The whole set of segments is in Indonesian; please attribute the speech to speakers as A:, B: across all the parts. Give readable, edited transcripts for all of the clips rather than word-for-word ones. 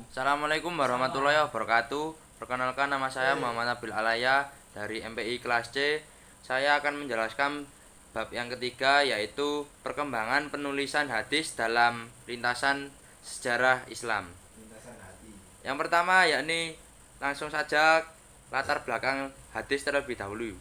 A: Assalamualaikum warahmatullahi wabarakatuh. Perkenalkan, nama saya Muhammad Nabil Alaya dari MPI kelas C. Saya akan menjelaskan bab yang ketiga, yaitu perkembangan penulisan hadis dalam lintasan sejarah Islam. Yang pertama yakni langsung saja latar belakang hadis terlebih dahulu.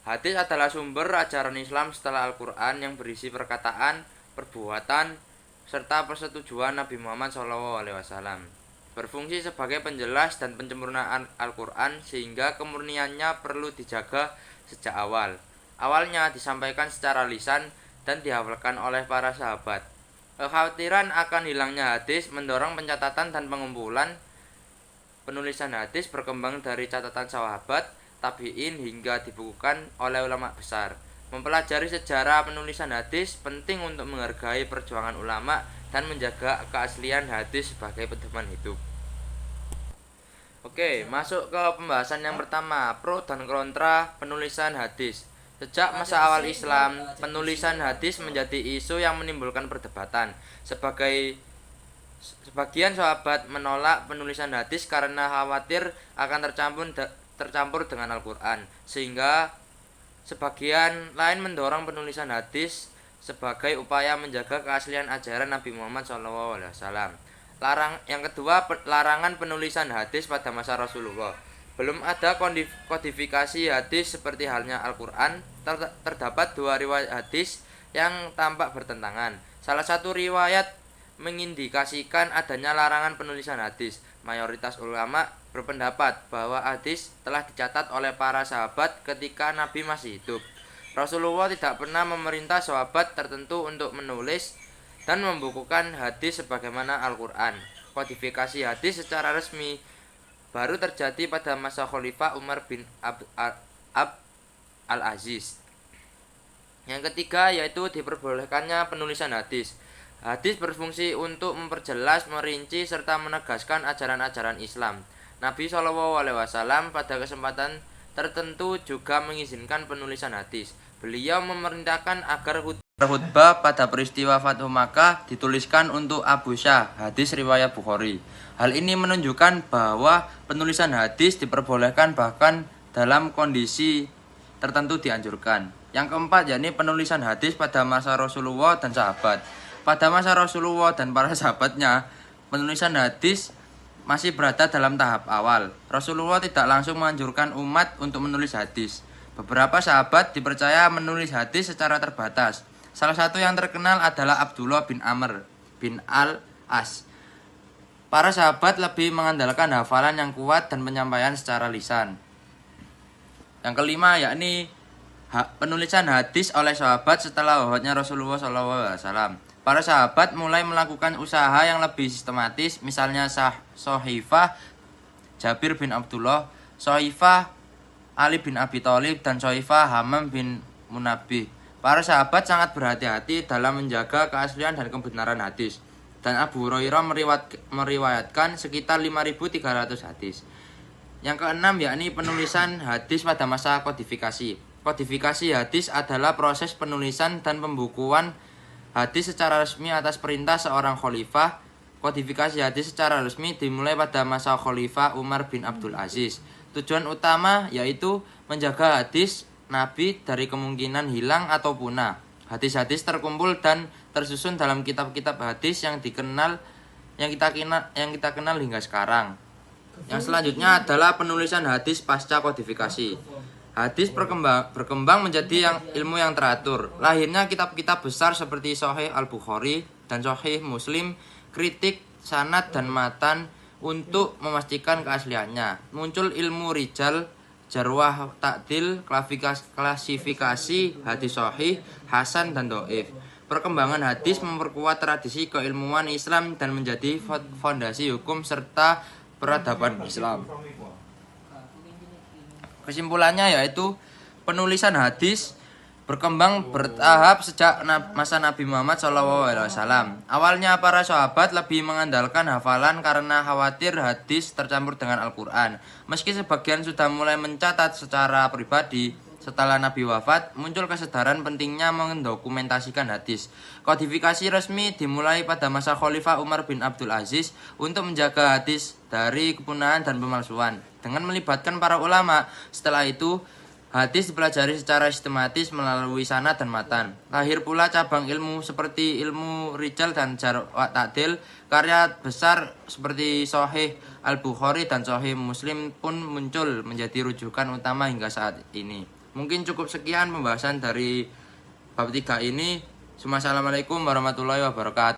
A: Hadis adalah sumber ajaran Islam setelah Al-Quran yang berisi perkataan, perbuatan, serta persetujuan Nabi Muhammad SAW. Berfungsi sebagai penjelas dan penyempurnaan Al-Quran sehingga kemurniannya perlu dijaga sejak awal. Awalnya disampaikan secara lisan dan dihafalkan oleh para sahabat. Kekhawatiran akan hilangnya hadis mendorong pencatatan dan pengumpulan. Penulisan hadis berkembang dari catatan sahabat, tabi'in hingga dibukukan oleh ulama besar. Mempelajari sejarah penulisan hadis penting untuk menghargai perjuangan ulama dan menjaga keaslian hadis sebagai pedoman hidup. Oke, masuk ke pembahasan yang pertama, pro dan kontra penulisan hadis. Sejak masa awal Islam, penulisan hadis menjadi isu yang menimbulkan perdebatan. Sebagian sahabat menolak penulisan hadis karena khawatir akan tercampur dengan Al-Quran, sehingga sebagian lain mendorong penulisan hadis sebagai upaya menjaga keaslian ajaran Nabi Muhammad SAW. Yang kedua, larangan penulisan hadis pada masa Rasulullah. Belum ada kodifikasi hadis seperti halnya Al-Quran. Terdapat dua riwayat hadis yang tampak bertentangan. Salah satu riwayat mengindikasikan adanya larangan penulisan hadis. Mayoritas ulama berpendapat bahwa hadis telah dicatat oleh para sahabat ketika Nabi masih hidup. Rasulullah tidak pernah memerintah sahabat tertentu untuk menulis dan membukukan hadis sebagaimana Al-Quran. Kodifikasi hadis secara resmi baru terjadi pada masa Khalifah Umar bin Al-Aziz. Yang ketiga yaitu diperbolehkannya penulisan hadis. Hadis berfungsi untuk memperjelas, merinci, serta menegaskan ajaran-ajaran Islam. Nabi SAW pada kesempatan tertentu juga mengizinkan penulisan hadis. Beliau memerintahkan agar khutbah pada peristiwa Fathu Makkah dituliskan untuk Abu Syah, hadis riwayat Bukhari. Hal ini menunjukkan bahwa penulisan hadis diperbolehkan bahkan dalam kondisi tertentu dianjurkan. Yang keempat yakni penulisan hadis pada masa Rasulullah dan sahabat. Pada masa Rasulullah dan para sahabatnya, penulisan hadis masih berada dalam tahap awal. Rasulullah tidak langsung menganjurkan umat untuk menulis hadis. Beberapa sahabat dipercaya menulis hadis secara terbatas. Salah satu yang terkenal adalah Abdullah bin Amr bin Al-As. Para sahabat lebih mengandalkan hafalan yang kuat dan penyampaian secara lisan. Yang kelima yakni penulisan hadis oleh sahabat setelah wafatnya Rasulullah SAW. Para sahabat mulai melakukan usaha yang lebih sistematis, misalnya Sohifah Jabir bin Abdullah, Sohifah Ali bin Abi Thalib, dan Sohifah Hamam bin Munabbih. Para sahabat sangat berhati-hati dalam menjaga keaslian dan kebenaran hadis. Dan Abu Hurairah meriwayatkan sekitar 5.300 hadis. Yang keenam yakni penulisan hadis pada masa kodifikasi. Kodifikasi hadis adalah proses penulisan dan pembukuan hadis secara resmi atas perintah seorang khalifah. Kodifikasi hadis secara resmi dimulai pada masa Khalifah Umar bin Abdul Aziz. Tujuan utama yaitu menjaga hadis Nabi dari kemungkinan hilang atau punah. Hadis-hadis terkumpul dan tersusun dalam kitab-kitab hadis yang kita kenal hingga sekarang. Yang selanjutnya adalah penulisan hadis pasca kodifikasi. Hadis berkembang menjadi ilmu yang teratur. Lahirnya kitab-kitab besar seperti Sahih Al-Bukhari dan Sahih Muslim, kritik, sanad, dan matan untuk memastikan keasliannya. Muncul ilmu rijal, jarwah, ta'dil, klasifikasi hadis sahih, hasan, dan dhaif. Perkembangan hadis memperkuat tradisi keilmuan Islam dan menjadi fondasi hukum serta peradaban Islam. Kesimpulannya yaitu penulisan hadis berkembang bertahap sejak masa Nabi Muhammad SAW. Awalnya para sahabat lebih mengandalkan hafalan karena khawatir hadis tercampur dengan Al-Quran. Meski sebagian sudah mulai mencatat secara pribadi, Setelah Nabi wafat, muncul kesadaran pentingnya mendokumentasikan hadis. Kodifikasi resmi dimulai pada masa Khalifah Umar bin Abdul Aziz untuk menjaga hadis dari kepunahan dan pemalsuan. Dengan melibatkan para ulama, setelah itu hadis dipelajari secara sistematis melalui sanad dan matan. Lahir pula cabang ilmu seperti ilmu rijal dan jarh wa ta'dil. Karya besar seperti Sahih Al-Bukhari dan Sahih Muslim pun muncul menjadi rujukan utama hingga saat ini. Mungkin cukup sekian pembahasan dari bab 3 ini. Assalamualaikum warahmatullahi wabarakatuh.